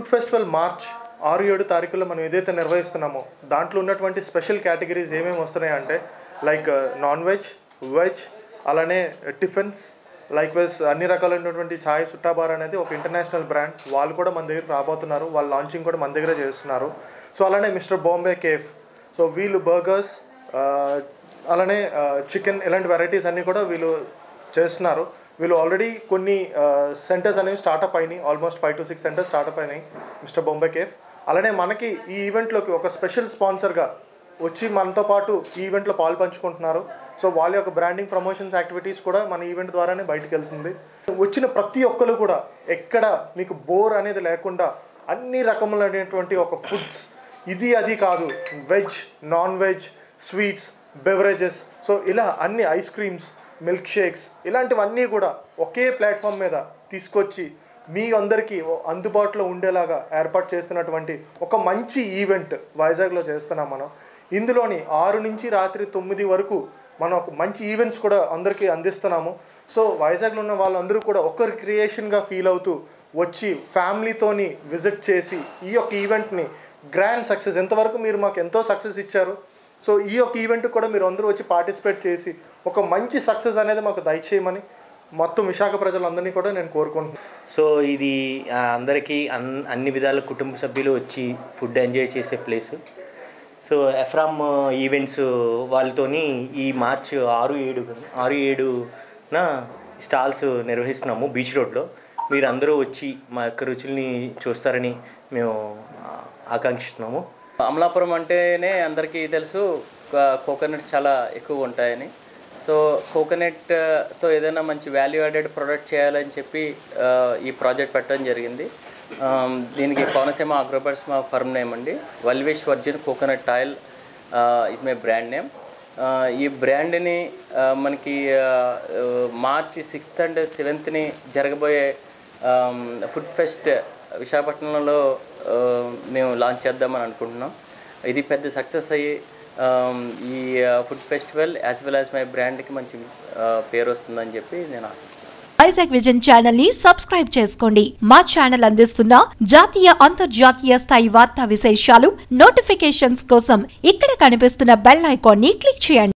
Food festival March 6-7 తారీఖుల్లో మనం ఏదైతే నిర్వహిస్తున్నామో దాంట్లో ఉన్నటువంటి స్పెషల్ కేటగిరీస్ ఏమేమి వస్తున్నాయి అంటే లైక్ నాన్ వెజ్, వెజ్, అలానే టిఫిన్స్, లైక్ వైజ్ అన్ని రకాలైనటువంటి ఛాయ్ సుట్టా బార్ అనేది ఒక ఇంటర్నేషనల్ బ్రాండ్, వాళ్ళు కూడా మన దగ్గర రాబోతున్నారు. వాళ్ళ లాంచింగ్ కూడా మన దగ్గర చేస్తున్నారు. సో అలానే మిస్టర్ బాంబే కేఫ్, సో వీళ్ళు బర్గర్స్, అలానే చికెన్, ఇలాంటి వెరైటీస్ అన్నీ కూడా వీళ్ళు చేస్తున్నారు. వీళ్ళు ఆల్రెడీ కొన్ని సెంటర్స్ అనేవి స్టార్ట్అప్ అయినాయి. ఆల్మోస్ట్ 5 to 6 సెంటర్స్ స్టార్ట్అప్ అయినాయి మిస్టర్ బాంబే కేఫ్. అలానే మనకి ఈ ఈవెంట్లోకి ఒక స్పెషల్ స్పాన్సర్గా వచ్చి మనతో పాటు ఈ ఈవెంట్లో పాలు పంచుకుంటున్నారు. సో వాళ్ళ యొక్క బ్రాండింగ్ ప్రమోషన్స్ యాక్టివిటీస్ కూడా మన ఈవెంట్ ద్వారానే బయటకు వెళ్తుంది. వచ్చిన ప్రతి ఒక్కరు కూడా ఎక్కడ మీకు బోర్ అనేది లేకుండా అన్ని రకములైనటువంటి ఒక ఫుడ్స్, ఇది అది కాదు, veg, non veg, sweets, beverages, so ఇలా అన్ని ఐస్ క్రీమ్స్, మిల్క్ షేక్స్, ఇలాంటివన్నీ కూడా ఒకే ప్లాట్ఫామ్ మీద తీసుకొచ్చి మీ అందరికీ అందుబాటులో ఉండేలాగా ఏర్పాటు చేస్తున్నటువంటి ఒక మంచి ఈవెంట్ వైజాగ్లో చేస్తున్నాం మనం. ఇందులోని 6 నుంచి రాత్రి 9 వరకు మనం ఒక మంచి ఈవెంట్స్ కూడా అందరికీ అందిస్తున్నాము. సో వైజాగ్లో ఉన్న వాళ్ళందరూ కూడా ఒక క్రియేషన్గా ఫీల్ అవుతూ వచ్చి ఫ్యామిలీతోని విజిట్ చేసి ఈ యొక్క ఈవెంట్ని గ్రాండ్ సక్సెస్, ఎంతవరకు మీరు మాకు ఎంతో సక్సెస్ ఇచ్చారు, సో ఈ యొక్క ఈవెంట్ కూడా మీరు అందరూ వచ్చి పార్టిసిపేట్ చేసి ఒక మంచి సక్సెస్ అనేది మాకు దయచేయమని మొత్తం విశాఖ ప్రజలందరినీ కూడా నేను కోరుకుంటున్నాను. సో ఇది అందరికీ అన్ని విధాల కుటుంబ సభ్యులు వచ్చి ఫుడ్ ఎంజాయ్ చేసే ప్లేస్. సో ఎఫ్రామ్ ఈవెంట్స్ వాళ్ళతోని ఈ మార్చ్ 6-7న స్టాల్స్ నిర్వహిస్తున్నాము బీచ్ రోడ్లో. మీరు అందరూ వచ్చి మా యొక్క రుచుల్ని చూస్తారని మేము ఆకాంక్షిస్తున్నాము. అమలాపురం అంటేనే అందరికీ తెలుసు కోకోనట్స్ చాలా ఎక్కువ ఉంటాయని. సో కోకోనట్తో ఏదైనా మంచి వాల్యూ యాడెడ్ ప్రోడక్ట్ చేయాలని చెప్పి ఈ ప్రాజెక్ట్ పెట్టడం జరిగింది. దీనికి కోనసీమ అగ్రోబర్స్ మా ఫర్మ్ నేమ్ అండి. Valvesh virgin coconut oil is my brand name. ఈ బ్రాండ్ని మనకి మార్చి 6th and 7th జరగబోయే ఫుడ్ ఫెస్ట్ విశాఖపట్నంలో మేము లాంచ్ చేద్దామని అనుకుంటున్నాం. ఇది పెద్ద సక్సెస్ అయ్యి ఈ food festival as well as my బ్రాండ్కి మంచి పేరు వస్తుందని చెప్పి నేను ఆశిస్తున్నాను. వైజాగ్ విజన్ ఛానల్ ని సబ్స్క్రైబ్ చేసుకోండి. మా ఛానల్ అందిస్తున్న జాతీయ అంతర్జాతీయ స్థాయి వార్తా విశేషాలు నోటిఫికేషన్స్ కోసం ఇక్కడ కనిపిస్తున్న బెల్ ఐకాన్ ని క్లిక్ చేయండి.